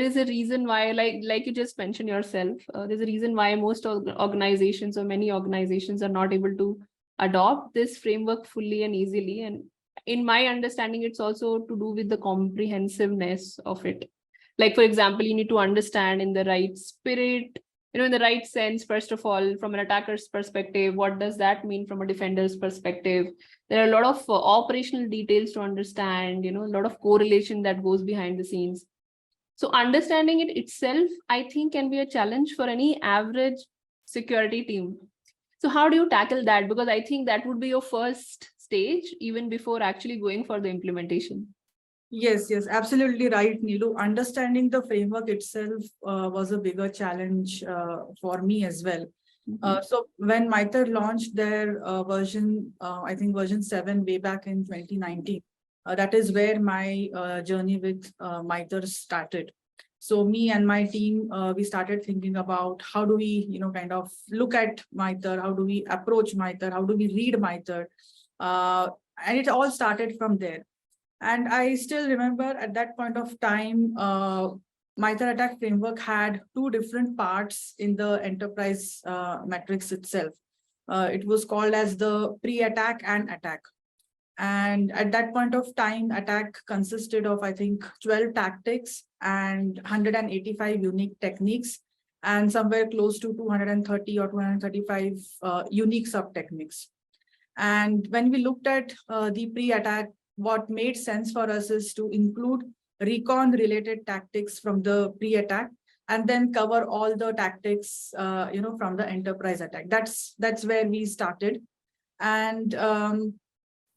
there's a reason why, like you just mentioned yourself, there's a reason why most organizations or many organizations are not able to adopt this framework fully and easily. And in my understanding, it's also to do with the comprehensiveness of it. Like, for example, you need to understand in the right spirit, in the right sense, first of all, from an attacker's perspective, what does that mean from a defender's perspective? There are a lot of operational details to understand, a lot of correlation that goes behind the scenes. So understanding it itself, I think, can be a challenge for any average security team. So how do you tackle that? Because I think that would be your first stage, even before actually going for the implementation. Yes, absolutely right, Neelu. Understanding the framework itself was a bigger challenge for me as well. So when MITRE launched their version, I think version 7 way back in 2019, that is where my journey with MITRE started. So me and my team, we started thinking about how do we, kind of look at MITRE, how do we approach MITRE, how do we read MITRE, and it all started from there. And I still remember at that point of time, MITRE attack framework had two different parts in the enterprise matrix itself. It was called as the pre-attack and attack. And at that point of time, attack consisted of, I think, 12 tactics and 185 unique techniques, and somewhere close to 230 or 235 unique sub-techniques. And when we looked at the pre-attack, what made sense for us is to include recon-related tactics from the pre-attack, and then cover all the tactics, from the enterprise attack. That's where we started. And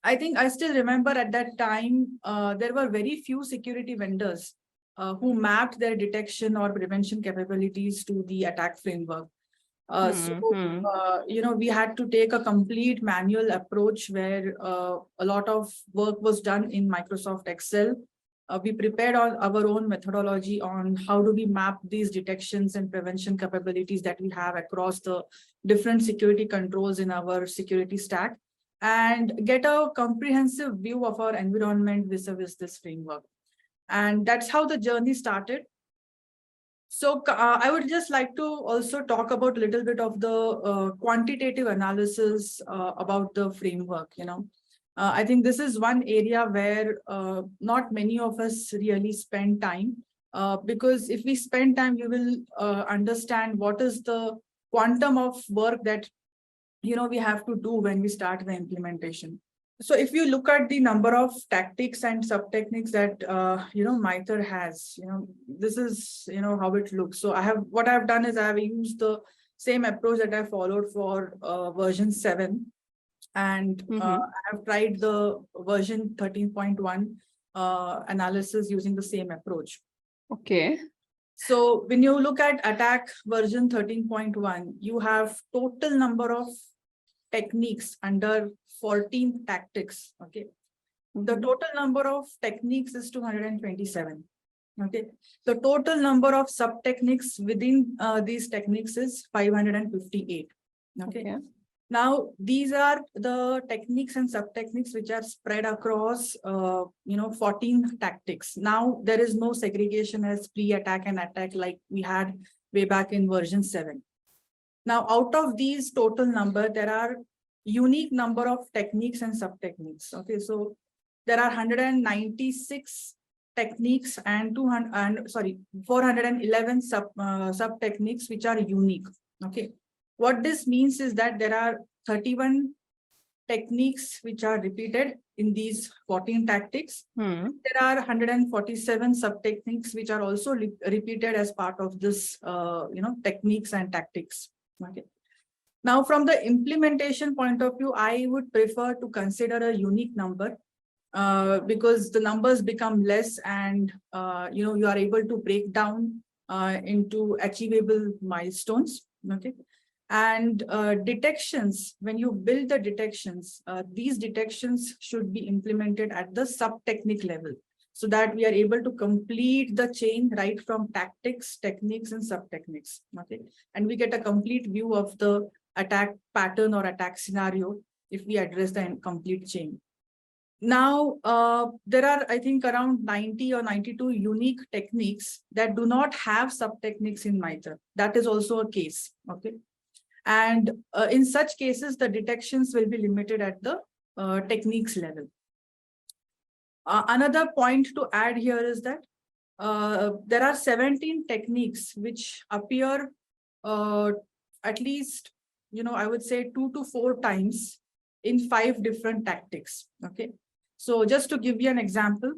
I think I still remember at that time, there were very few security vendors who mapped their detection or prevention capabilities to the attack framework. We had to take a complete manual approach where a lot of work was done in Microsoft Excel. We prepared our own methodology on how do we map these detections and prevention capabilities that we have across the different security controls in our security stack, and get a comprehensive view of our environment vis-a-vis this framework. And that's how the journey started. So I would just like to also talk about a little bit of the quantitative analysis about the framework. I think this is one area where not many of us really spend time, because if we spend time, you will understand what is the quantum of work that we have to do when we start the implementation. So if you look at the number of tactics and sub-techniques that, MITRE has, this is, how it looks. So what I've done is I have used the same approach that I followed for version 7. And I have tried the version 13.1 analysis using the same approach. Okay. So when you look at attack version 13.1, you have total number of techniques under 14 tactics. Okay. The total number of techniques is 227. Okay. The total number of sub-techniques within these techniques is 558. Okay. Now, these are the techniques and sub-techniques which are spread across, 14 tactics. Now, there is no segregation as pre-attack and attack like we had way back in version 7. Now, out of these total number, there are unique number of techniques and sub-techniques. Okay, so there are 196 techniques and 411 sub-techniques which are unique. Okay, what this means is that there are 31 techniques which are repeated in these 14 tactics. There are 147 sub-techniques which are also repeated as part of this, techniques and tactics. Okay. Now, from the implementation point of view, I would prefer to consider a unique number because the numbers become less, and you are able to break down into achievable milestones. Okay. And detections, when you build the detections, these detections should be implemented at the sub-technique level, so that we are able to complete the chain right from tactics, techniques, and sub-techniques. Okay. And we get a complete view of the attack pattern or attack scenario if we address the complete chain. Now, there are, I think, around 90 or 92 unique techniques that do not have sub-techniques in MITRE. That is also a case, okay? And in such cases, the detections will be limited at the techniques level. Another point to add here is that there are 17 techniques which appear at least, I would say 2 to 4 times in 5 different tactics, okay? So just to give you an example,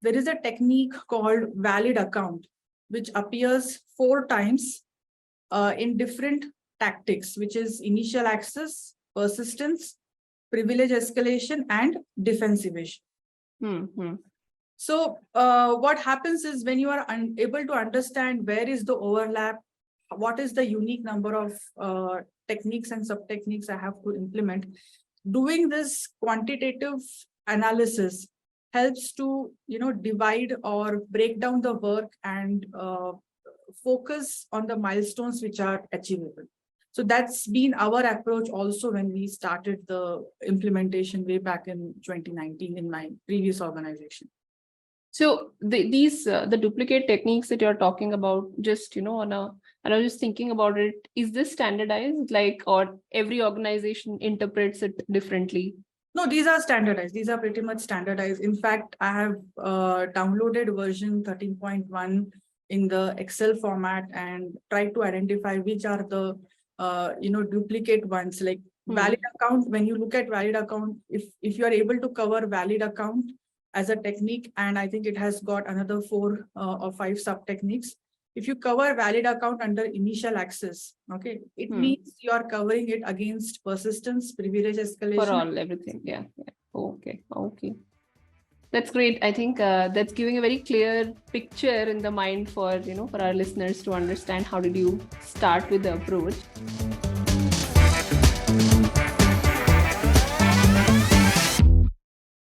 there is a technique called valid account, which appears 4 times in different tactics, which is initial access, persistence, privilege escalation, and defense evasion. So what happens is when you are unable to understand where is the overlap, what is the unique number of techniques and sub-techniques I have to implement, doing this quantitative analysis helps to, divide or break down the work and focus on the milestones which are achievable. So that's been our approach also when we started the implementation way back in 2019 in my previous organization. So the duplicate techniques that you're talking about, just, and I was just thinking about it, is this standardized, or every organization interprets it differently? No, these are standardized. These are pretty much standardized. In fact, I have downloaded version 13.1 in the Excel format and tried to identify which are the, duplicate ones, like valid account. When you look at valid account, if you are able to cover valid account as a technique, and I think it has got another 4 or 5 sub techniques. If you cover valid account under initial access, okay, it means you are covering it against persistence, privilege escalation. For all, everything. Yeah. Okay. That's great. I think that's giving a very clear picture in the mind for, for our listeners to understand how did you start with the approach.